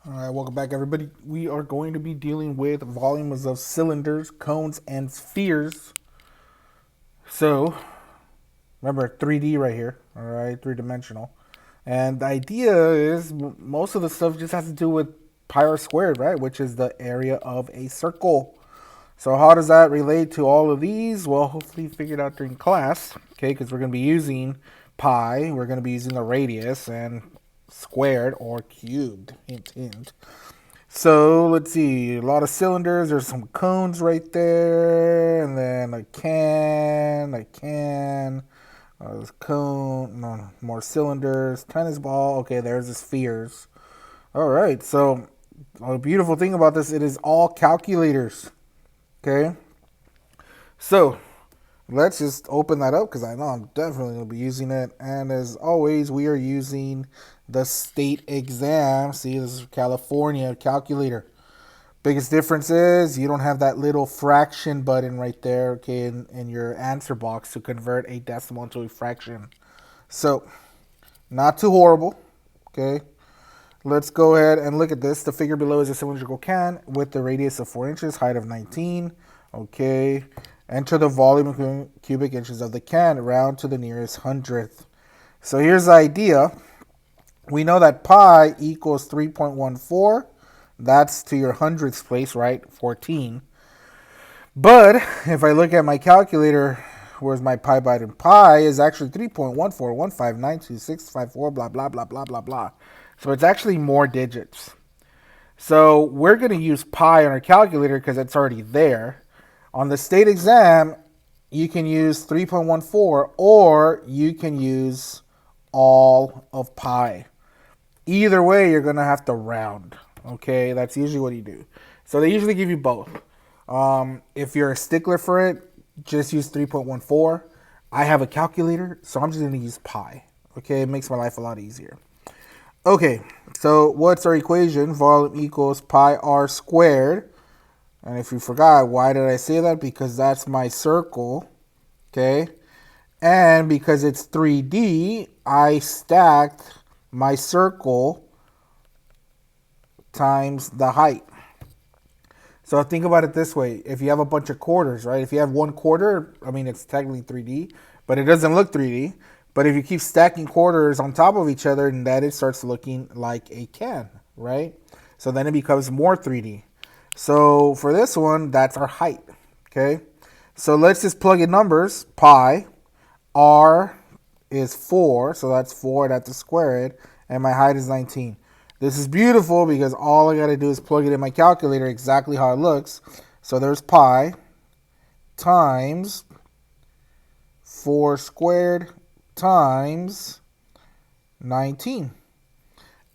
All right, welcome back, everybody. We are going to be dealing with volumes of cylinders, cones, and spheres. So, remember 3D right here, all right, three dimensional. And the idea is most of the stuff just has to do with pi r squared, right, which is the area of a circle. So, how does that relate to all of these? Well, hopefully, you figured out during class, okay, because we're going to be using pi, we're going to be using the radius, and squared or cubed, hint, hint. So let's see, a lot of cylinders. There's some cones right there, and then there's cone, no, more cylinders, tennis ball. Okay, there's the spheres. All right, so the beautiful thing about this, it is all calculators. Okay, so let's just open that up because I know I'm definitely going to be using it. And as always, we are using the state exam. See, this is California calculator. Biggest difference is you don't have that little fraction button right there, okay, in your answer box to convert a decimal into a fraction. So, not too horrible, okay. Let's go ahead and look at this. The figure below is a cylindrical can with the radius of 4 inches, height of 19, okay. Enter the volume in cubic inches of the can, round to the nearest hundredth. So here's the idea. We know that pi equals 3.14. That's to your hundredths place, right? 14. But if I look at my calculator, where's my pi by pi is actually 3.141592654, blah, blah, blah, blah, blah, blah. So it's actually more digits. So we're going to use pi on our calculator because it's already there. On the state exam, you can use 3.14 or you can use all of pi. Either way, you're going to have to round. Okay, that's usually what you do. So they usually give you both. If you're a stickler for it, just use 3.14. I have a calculator, so I'm just going to use pi. Okay, it makes my life a lot easier. Okay, so what's our equation? Volume equals pi r squared. And if you forgot, why did I say that? Because that's my circle. Okay, and because it's 3D, I stacked my circle times the height. So think about it this way. If you have a bunch of quarters, right? If you have one quarter, I mean, it's technically 3D, but it doesn't look 3D. But if you keep stacking quarters on top of each other, then it starts looking like a can, right? So then it becomes more 3D. So for this one, that's our height, okay? So let's just plug in numbers. Pi, r is 4, so that's 4, that's the square it, and my height is 19. This is beautiful because all I got to do is plug it in my calculator exactly how it looks. So there's pi times 4 squared times 19.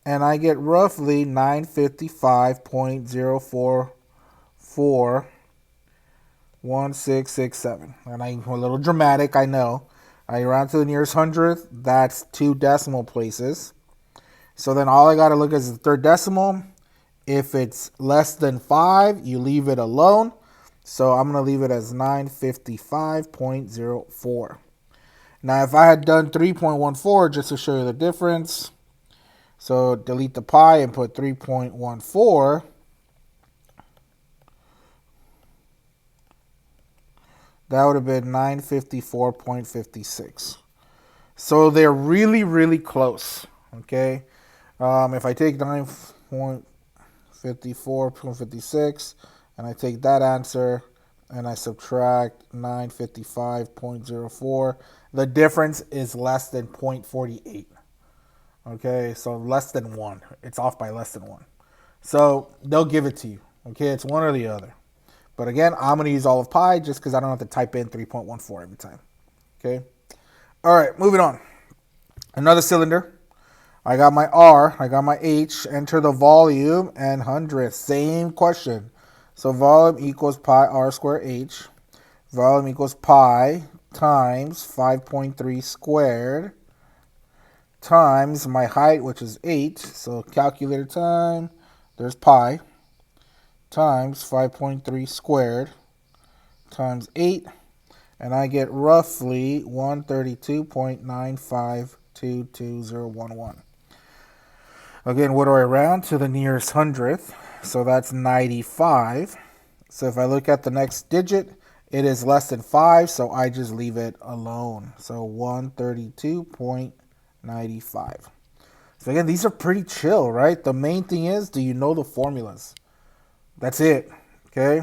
And I get roughly 955.0441667. And I'm a little dramatic, I know. I round to the nearest hundredth. That's 2 decimal places. So then all I got to look at is the third decimal. If it's less than 5, you leave it alone. So I'm going to leave it as 955.04. Now, if I had done 3.14 just to show you the difference, so delete the pi and put 3.14, that would have been 954.56. So they're really, really close, okay? If I take 9.54.56 and I take that answer and I subtract 955.04, the difference is less than 0.48. Okay, so less than 1. It's off by less than 1. So they'll give it to you. Okay, it's one or the other. But again, I'm going to use all of pi just because I don't have to type in 3.14 every time. Okay, all right, moving on. Another cylinder. I got my R, I got my H, enter the volume and hundredth. Same question. So volume equals pi R squared H. Volume equals pi times 5.3 squared times my height, which is 8. So calculator time, there's pi, times 5.3 squared times 8. And I get roughly 132.9522011. Again, what do I round to the nearest hundredth? So that's 95. So if I look at the next digit, it is less than 5, so I just leave it alone. So 132.95. So again, these are pretty chill, right? The main thing is, do you know the formulas? That's it, okay?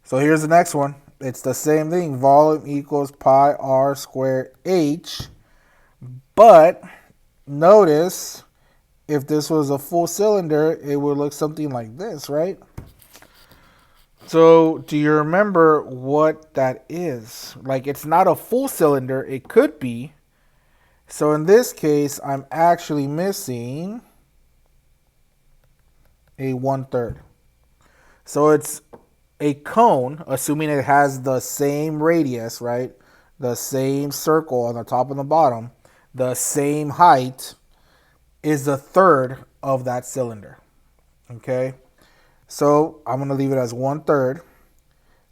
So here's the next one. It's the same thing. Volume equals pi r squared h. But notice, if this was a full cylinder, it would look something like this, right? So do you remember what that is? Like, it's not a full cylinder. It could be. So in this case, I'm actually missing a 1/3. So it's a cone, assuming it has the same radius, right? The same circle on the top and the bottom, the same height, is a third of that cylinder. Okay? So I'm going to leave it as 1/3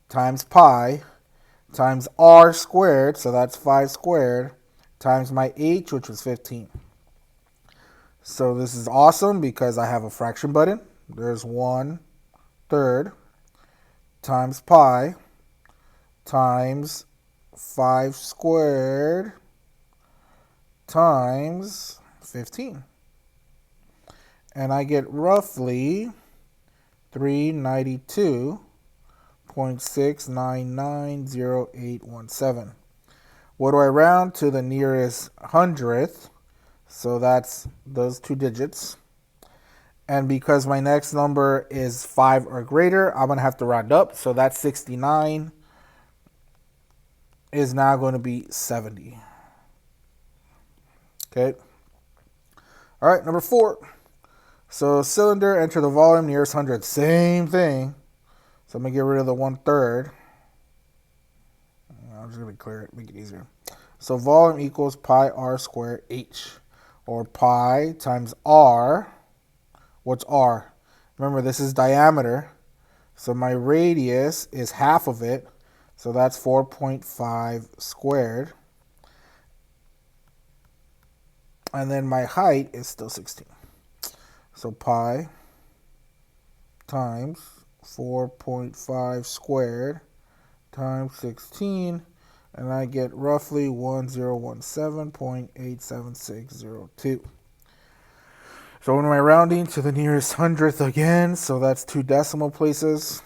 times pi times r squared, so that's 5 squared, times my h, which was 15. So this is awesome because I have a fraction button. There's 1/3 times pi times 5 squared times 15. And I get roughly 392.6990817. What do I round to the nearest hundredth? So that's those two digits. And because my next number is 5 or greater, I'm going to have to round up. So that 69 is now going to be 70. Okay. All right, number 4. So cylinder, enter the volume, nearest hundredth. Same thing. So I'm going to get rid of the 1/3. I'm just going to clear it, make it easier. So volume equals pi r squared h. Or pi times r. What's r? Remember, this is diameter. So my radius is half of it. So that's 4.5 squared. And then my height is still 16. So pi times 4.5 squared times 16. And I get roughly 1017.87602. So when am I rounding to the nearest hundredth again? So that's 2 decimal places.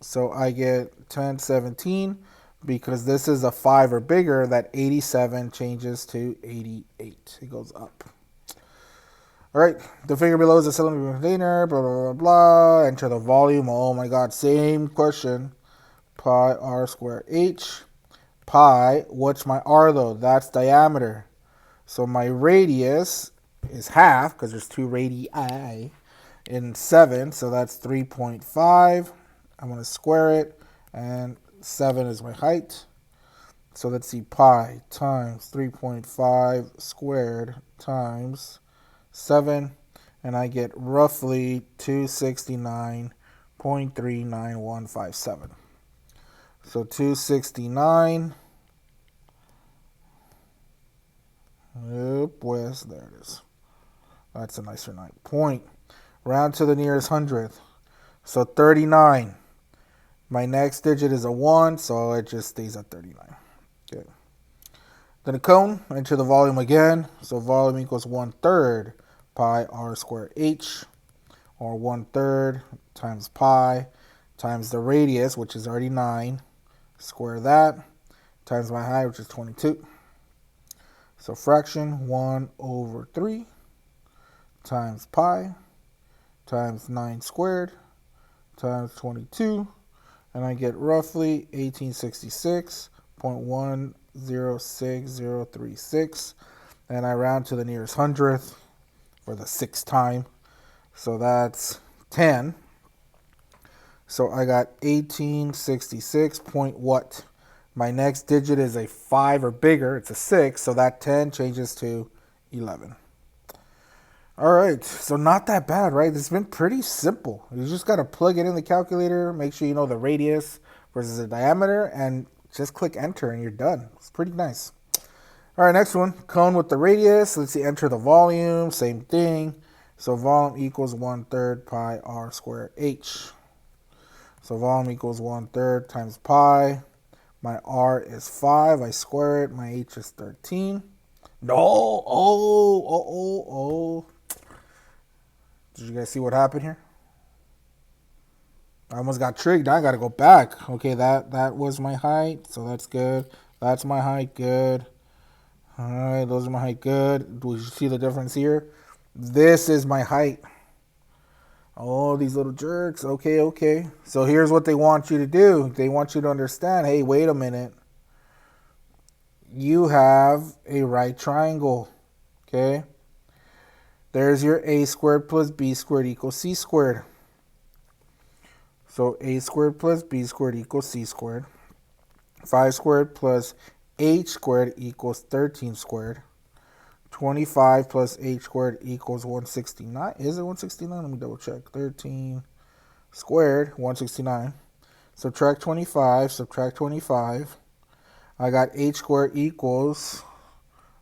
So I get 1017 because this is a 5 or bigger. That 87 changes to 88. It goes up. All right, the figure below is a cylinder container, blah, blah, blah, blah. Enter the volume. Oh my God, same question. Pi r squared h. Pi, what's my r though? That's diameter. So my radius is half because there's 2 radii in 7, so that's 3.5. I'm going to square it, and 7 is my height. So let's see, pi times 3.5 squared times 7, and I get roughly 269.39157. So 269. Pues there it is. That's a nicer point. Round to the nearest hundredth. So 39. My next digit is a 1, so it just stays at 39. Okay. Then a cone, enter the volume again. So volume equals 1/3 pi r squared h, or 1/3 times pi times the radius, which is already 9. Square that times my height, which is 22. So fraction 1/3 times pi times 9 squared times 22, and I get roughly 1866.106036, and I round to the nearest hundredth for the 6th time. So that's 10. So I got 1866 point what? My next digit is a 5 or bigger. It's a 6, so that 10 changes to 11. All right, so not that bad, right? It's been pretty simple. You just got to plug it in the calculator, make sure you know the radius versus the diameter, and just click enter and you're done. It's pretty nice. All right, next one, cone with the radius. Let's see, enter the volume, same thing. So volume equals 1/3 pi r squared h. So volume equals 1/3 times pi. My r is 5. I square it. My h is 13. No. Oh. Did you guys see what happened here? I almost got tricked. I got to go back. Okay, that was my height. So that's good. That's my height. Good. All right, those are my height. Good. Do you see the difference here? This is my height. Oh, these little jerks. Okay. So here's what they want you to do. They want you to understand, hey, wait a minute. You have a right triangle. Okay? There's your a squared plus b squared equals c squared. So a squared plus b squared equals c squared. 5 squared plus h squared equals 13 squared. 25 plus h squared equals 169. Is it 169? Let me double check. 13 squared, 169. Subtract 25. I got h squared equals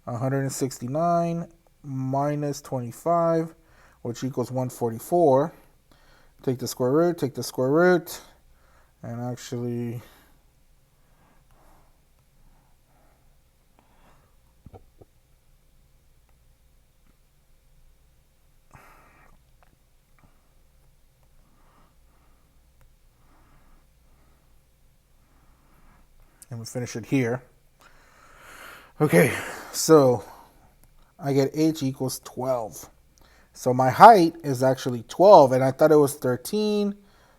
169 minus 25, which equals 144. Take the square root, and actually and we finish it here. Okay, so I get h equals 12. So my height is actually 12, and I thought it was 13.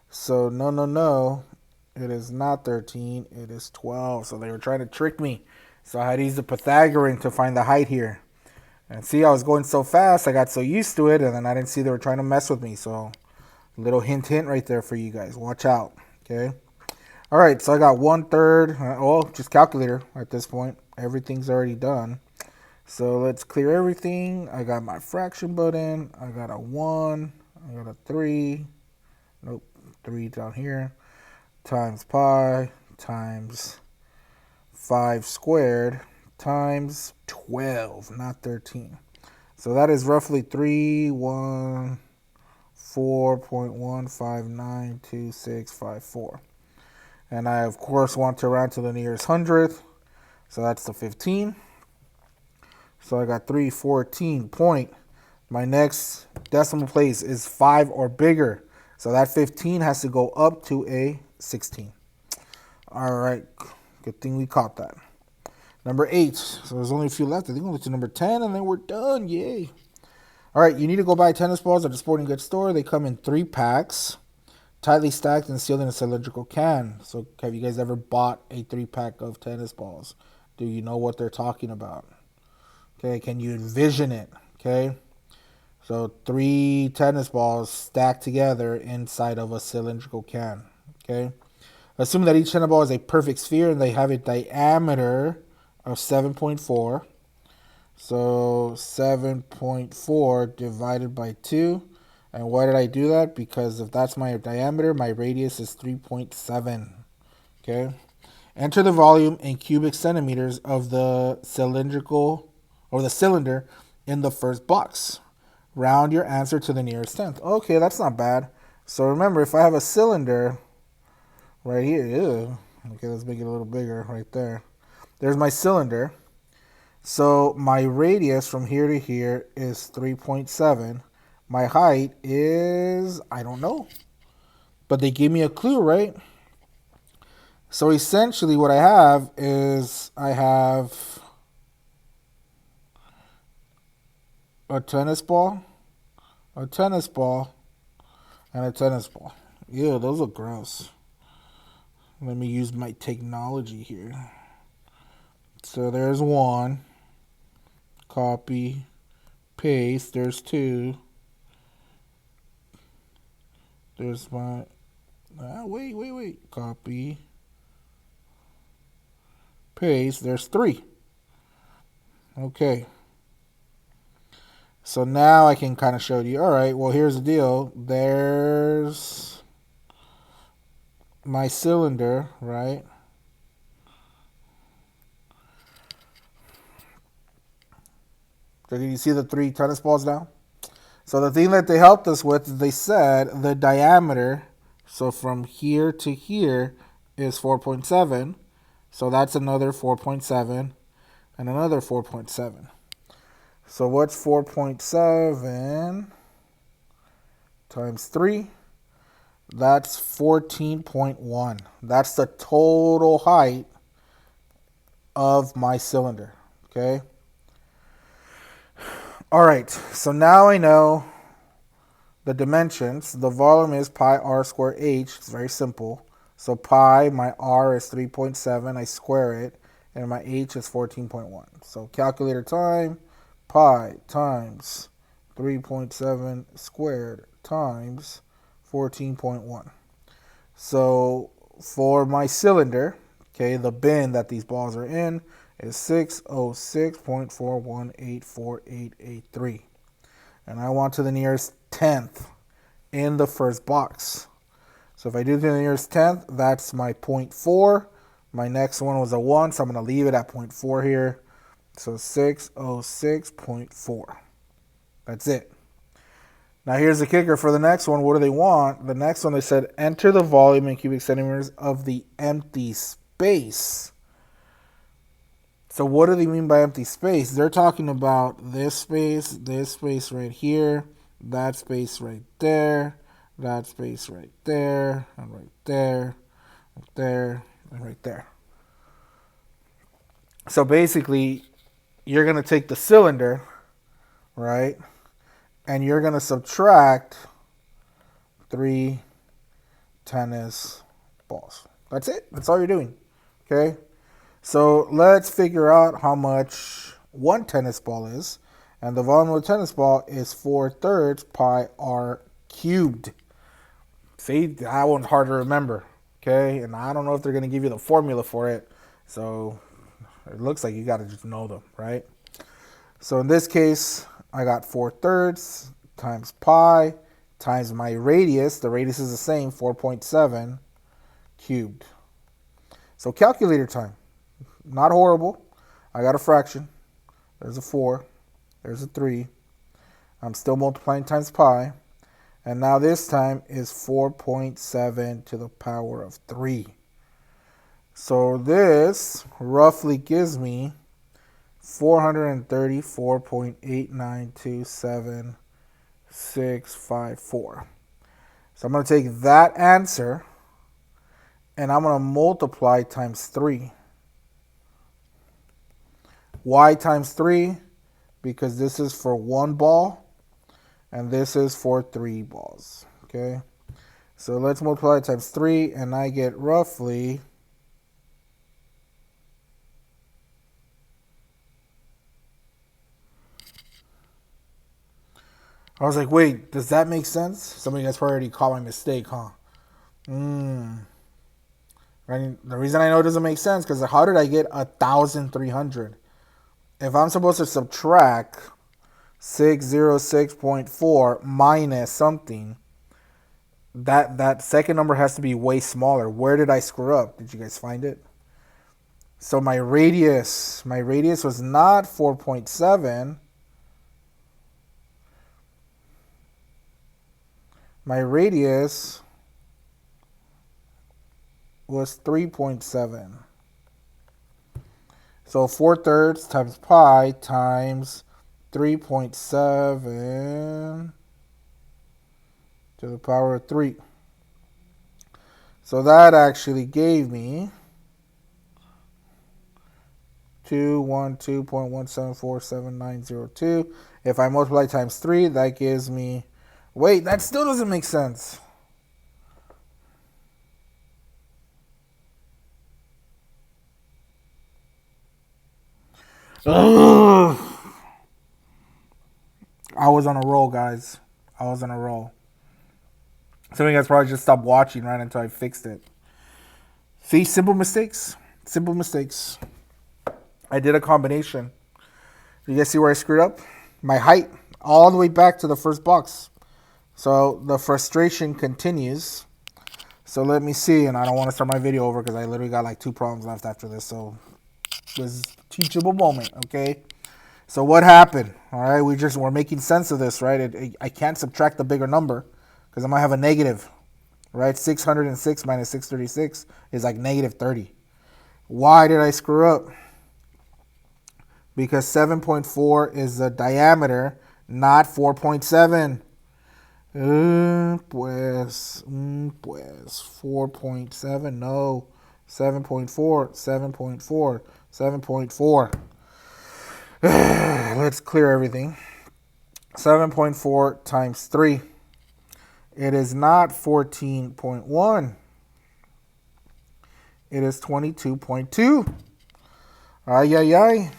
So no. It is not 13. It is 12. So they were trying to trick me. So I had to use the Pythagorean to find the height here. And see, I was going so fast, I got so used to it, and then I didn't see they were trying to mess with me. So little hint right there for you guys. Watch out. Okay. All right, so I got 1/3. Oh, just calculator at this point. Everything's already done. So let's clear everything. I got my fraction button. I got a 1. I got a 3. Nope, 3 down here. Times pi times 5 squared times 12, not 13. So that is roughly 314.1592654. And I, of course, want to round to the nearest hundredth. So that's the 15. So I got 314 point. My next decimal place is 5 or bigger. So that 15 has to go up to a 16. All right. Good thing we caught that. Number 8. So there's only a few left. I think we'll get to number 10 and then we're done. Yay. All right. You need to go buy tennis balls at the sporting goods store. They come in 3 packs, tightly stacked and sealed in a cylindrical can. So have you guys ever bought a 3-pack of tennis balls? Do you know what they're talking about? Okay. Can you envision it? Okay. So 3 tennis balls stacked together inside of a cylindrical can. Okay. Assume that each tennis ball is a perfect sphere and they have a diameter of 7.4. So 7.4 divided by 2. And why did I do that? Because if that's my diameter, my radius is 3.7. Okay. Enter the volume in cubic centimeters of the cylindrical or the cylinder in the first box. Round your answer to the nearest tenth. Okay, that's not bad. So remember, if I have a cylinder right here, ew. Okay, let's make it a little bigger right there. There's my cylinder. So my radius from here to here is 3.7. My height is, I don't know. But they gave me a clue, right? So essentially what I have is I have a tennis ball, and a tennis ball. Ew, those look gross. Let me use my technology here. So there's 1. Copy. Paste. There's 2. There's my... wait. Copy. Paste. There's 3. Okay. So now I can kind of show you. All right, well, here's the deal. There's my cylinder, right? So can you see the 3 tennis balls now? So the thing that they helped us with, they said the diameter, so from here to here is 4.7. So that's another 4.7 and another 4.7. So what's 4.7 times 3? That's 14.1. That's the total height of my cylinder, okay? All right, so now I know the dimensions. The volume is pi r squared h. It's very simple. So pi, my r is 3.7. I square it, and my h is 14.1. So calculator time, pi times 3.7 squared times 14.1. So for my cylinder, okay, the bin that these balls are in is 606.41848883. And I want to the nearest tenth in the first box. So if I do to the nearest tenth, that's my 0.4. My next one was a 1, so I'm going to leave it at 0.4 here. So 606.4. That's it. Now here's the kicker for the next one. What do they want? The next one, they said enter the volume in cubic centimeters of the empty space. So what do they mean by empty space? They're talking about this space right here, that space right there, that space right there, and right there, right there, and right there. So basically, you're going to take the cylinder, right, and you're going to subtract 3 tennis balls. That's it. That's all you're doing, okay? So let's figure out how much one tennis ball is. And the volume of a tennis ball is 4/3 pi r cubed. See, that one's hard to remember. Okay, and I don't know if they're going to give you the formula for it. So it looks like you got to just know them, right? So in this case, I got 4/3 times pi times my radius. The radius is the same, 4.7 cubed. So calculator time. Not horrible. I got a fraction. There's a 4. There's a 3. I'm still multiplying times pi. And now this time is 4.7 to the power of 3. So this roughly gives me 434.8927654. So I'm going to take that answer and I'm going to multiply times 3. Why times 3? Because this is for 1 ball and this is for 3 balls. Okay, so let's multiply times 3 and I get roughly I was like, wait, does that make sense? Some of you guys probably already caught my mistake, huh? And the reason I know it doesn't make sense because how did I get 1,300? If I'm supposed to subtract 606.4 minus something, that second number has to be way smaller. Where did I screw up? Did you guys find it? So my radius was not 4.7. My radius was 3.7. So 4/3 times pi times 3.7 to the power of 3. So that actually gave me 212.1747902. If I multiply times 3, that gives me, wait, that still doesn't make sense. Ugh. I was on a roll, guys. I was on a roll. Some of you guys probably just stopped watching right until I fixed it. See, simple mistakes. Simple mistakes. I did a combination. You guys see where I screwed up? My height, all the way back to the first box. So the frustration continues. So let me see, and I don't want to start my video over because I literally got like 2 problems left after this. So this is a teachable moment, okay? So what happened? All right, we're making sense of this, right? I can't subtract the bigger number because I might have a negative, right? 606 minus 636 is like negative 30. Why did I screw up? Because 7.4 is the diameter, not 4.7. Pues 4.7, no. 7.4, 7.4, 7.4. Let's clear everything. 7.4 times 3. It is not 14.1. It is 22.2. Ay, ay, ay.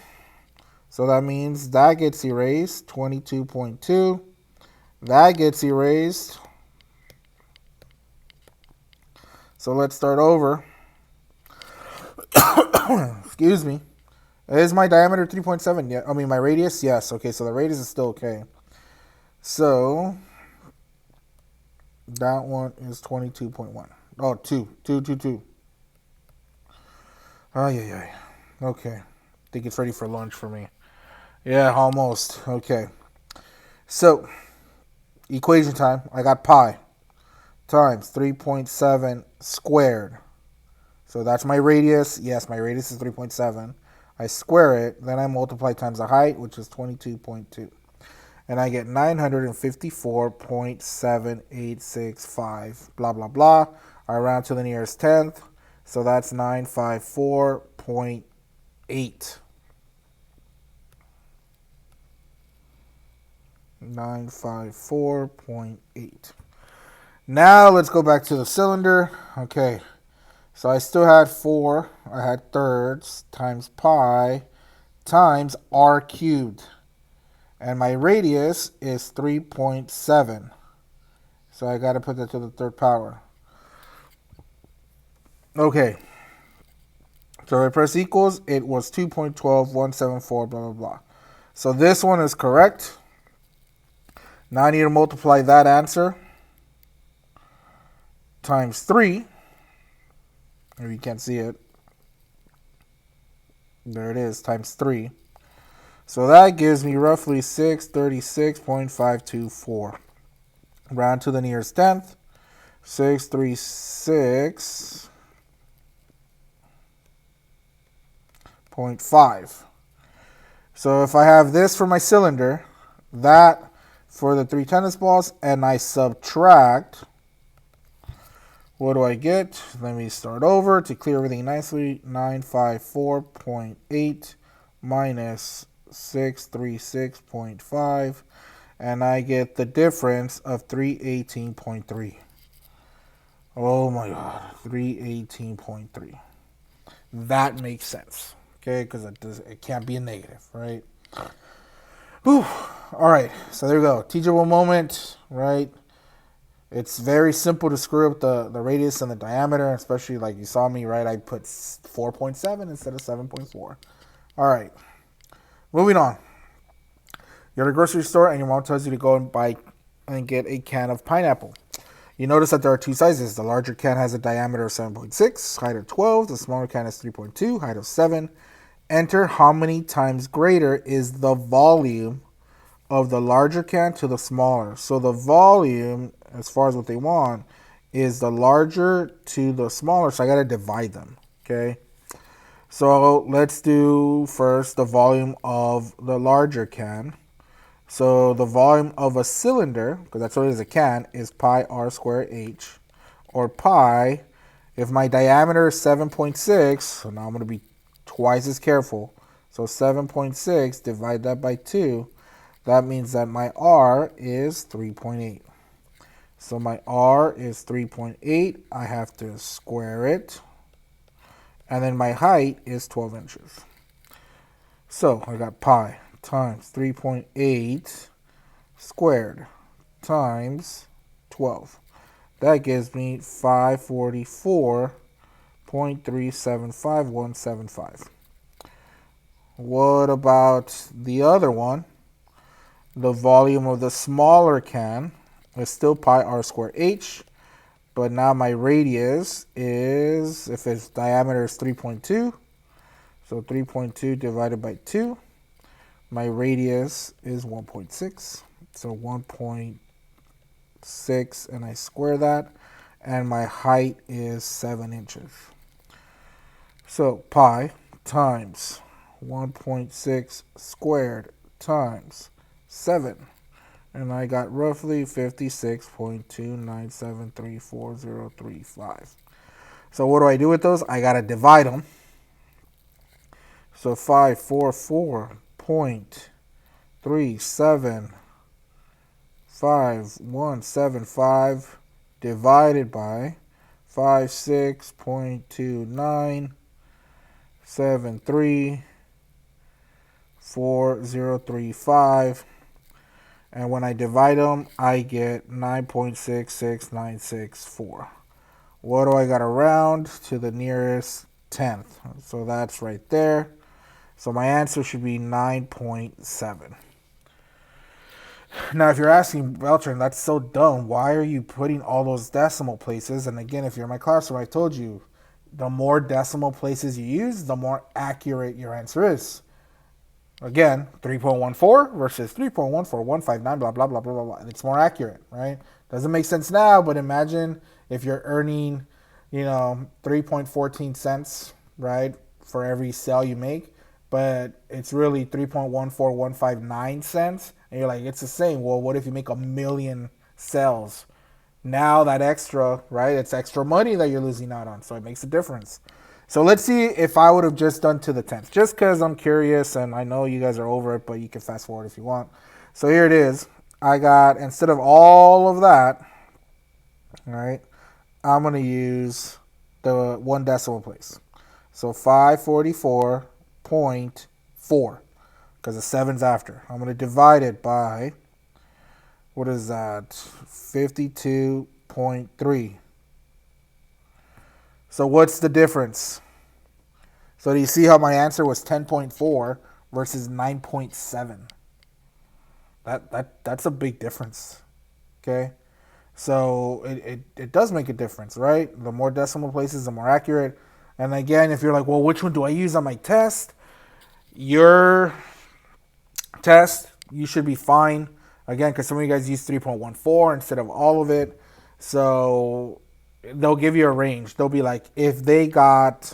So that means that gets erased, 22.2. That gets erased. So let's start over. Excuse me. Is my diameter 3.7? Yeah. I mean, my radius? Yes. Okay, so the radius is still okay. So that one is 22.1. Oh, 2. 2, 2, 2. Oh, yeah. Okay. I think it's ready for lunch for me. Yeah, almost. Okay. So, equation time. I got pi times 3.7 squared. So that's my radius. Yes, my radius is 3.7. I square it, then I multiply times the height, which is 22.2. And I get 954.7865, blah, blah, blah. I round to the nearest tenth. So that's 954.8. 954.8. Now let's go back to the cylinder. Okay. So I still had 4. I had thirds times pi times r cubed. And my radius is 3.7. So I got to put that to the third power. Okay. So I press equals. It was 2.12174, blah, blah, blah. So this one is correct. Now I need to multiply that answer times 3. If you can't see it. There it is, times 3. So that gives me roughly 636.524. Round to the nearest tenth. 636.5. So if I have this for my cylinder, that for the 3 tennis balls, and I subtract, what do I get? Let me start over to clear everything nicely. 954.8 minus 636.5, and I get the difference of 318.3. Oh my God, 318.3. That makes sense, okay? Because it can't be a negative, right? Whew. All right, so there you go. Teachable moment, right? It's very simple to screw up the radius and the diameter, especially like you saw me, right? I put 4.7 instead of 7.4. All right. Moving on. You're at a grocery store and your mom tells you to go and buy and get a can of pineapple. You notice that there are 2 sizes. The larger can has a diameter of 7.6, height of 12. The smaller can is 3.2, height of 7. Enter how many times greater is the volume of the larger can to the smaller. So the volume, as far as what they want, is the larger to the smaller. So I got to divide them, okay? So let's do first the volume of the larger can. So the volume of a cylinder, because that's what it is, a can, is pi r squared h, or pi, if my diameter is 7.6, so now I'm going to be twice as careful. So 7.6, divide that by 2, that means that my r is 3.8. So my r is 3.8, I have to square it, and then my height is 12 inches. So I got pi times 3.8 squared times 12. That gives me 544.375175. What about the other one? The volume of the smaller can is still pi r squared h, but now my radius is, if its diameter is 3.2, so 3.2 divided by 2, My radius is 1.6. So 1.6, and I square that. And my height is 7 inches. So pi times 1.6 squared times 7. And I got roughly 56.2973435. So what do I do with those? I got to divide them. So 544.375 divided by 56.2973435. And when I divide them, I get 9.66964. What do I got to round to the nearest tenth? So that's right there. So my answer should be 9.7. Now, if you're asking, Beltran, that's so dumb. Why are you putting all those decimal places? And again, if you're in my classroom, I told you, the more decimal places you use, the more accurate your answer is. Again, 3.14 versus 3.14159, blah, blah, blah, blah, blah, blah. It's more accurate, right? Doesn't make sense now, but imagine if you're earning, 3.14 cents, right, for every sale you make, but it's really 3.14159 cents, and you're like, it's the same. Well, what if you make 1,000,000 sales? Now that extra, right, it's extra money that you're losing out on, so it makes a difference. So let's see if I would have just done to the 10th, just because I'm curious, and I know you guys are over it, but you can fast forward if you want. So here it is. I got, instead of all of that, all right, I'm going to use the one decimal place. So 544.4, because the 7's after. I'm going to divide it by, what is that, 52.3. So what's the difference? So do you see how my answer was 10.4 versus 9.7? That's a big difference. Okay? So it does make a difference, right? The more decimal places, the more accurate. And again, if you're like, well, which one do I use on my test? Your test, you should be fine. Again, because some of you guys use 3.14 instead of all of it. So they'll give you a range. They'll be like, if they got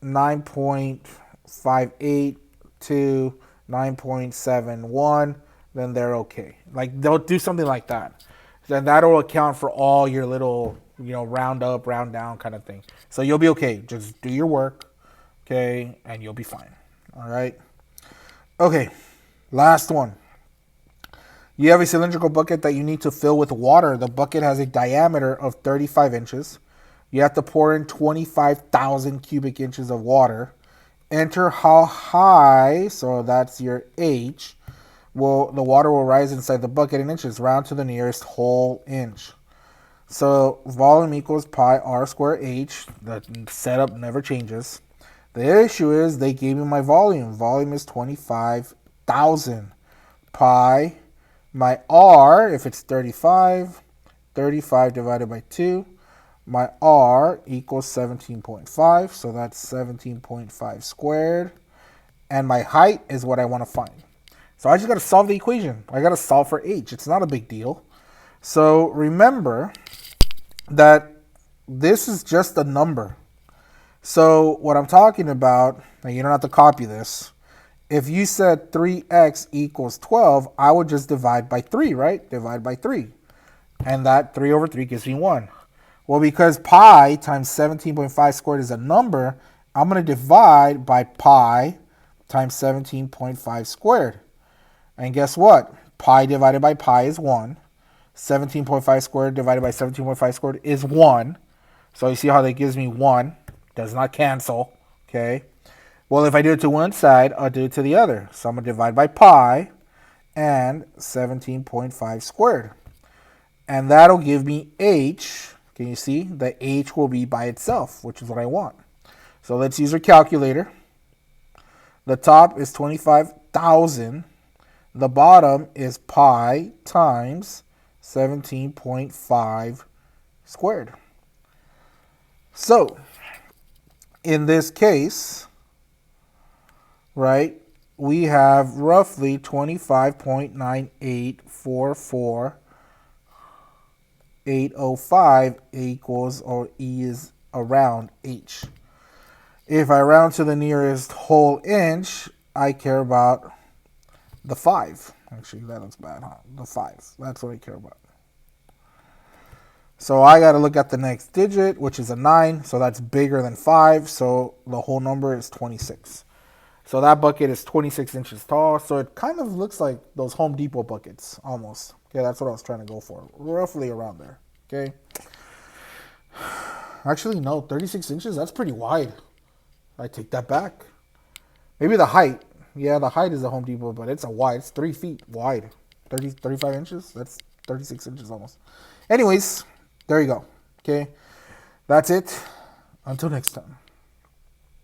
9.58 to 9.71, then they're okay. Like, they'll do something like that. Then that'll account for all your little, round up, round down kind of thing. So you'll be okay. Just do your work, okay, and you'll be fine. All right? Okay, last one. You have a cylindrical bucket that you need to fill with water. The bucket has a diameter of 35 inches. You have to pour in 25,000 cubic inches of water. Enter how high, so that's your H, the water will rise inside the bucket in inches, round to the nearest whole inch. So volume equals pi r squared H. The setup never changes. The issue is they gave me my volume. Volume is 25,000. Pi, my r, if it's 35 divided by 2. My r equals 17.5, so that's 17.5 squared. And my height is what I want to find. So I just got to solve the equation. I got to solve for h. It's not a big deal. So remember that this is just a number. So what I'm talking about, and you don't have to copy this, if you said 3x equals 12, I would just divide by 3, right? Divide by 3. And that 3 over 3 gives me 1. Well, because pi times 17.5 squared is a number, I'm going to divide by pi times 17.5 squared. And guess what? Pi divided by pi is 1. 17.5 squared divided by 17.5 squared is 1. So you see how that gives me 1. Does not cancel. Okay. Well, if I do it to one side, I'll do it to the other. So I'm going to divide by pi and 17.5 squared. And that'll give me h. Can you see? The h will be by itself, which is what I want. So let's use our calculator. The top is 25,000. The bottom is pi times 17.5 squared. So in this case, right, we have roughly 25.9844805 equals, or E is around H. If I round to the nearest whole inch, I care about the 5. Actually, that looks bad, huh? The 5. That's what I care about. So I got to look at the next digit, which is a 9. So that's bigger than 5. So the whole number is 26. So that bucket is 26 inches tall. So it kind of looks like those Home Depot buckets, almost. Okay, that's what I was trying to go for. Roughly around there. Okay. Actually, no, 36 inches, that's pretty wide. I take that back. Maybe the height. Yeah, the height is a Home Depot, but it's it's 3 feet wide. 35 inches? That's 36 inches almost. Anyways, there you go. Okay. That's it. Until next time.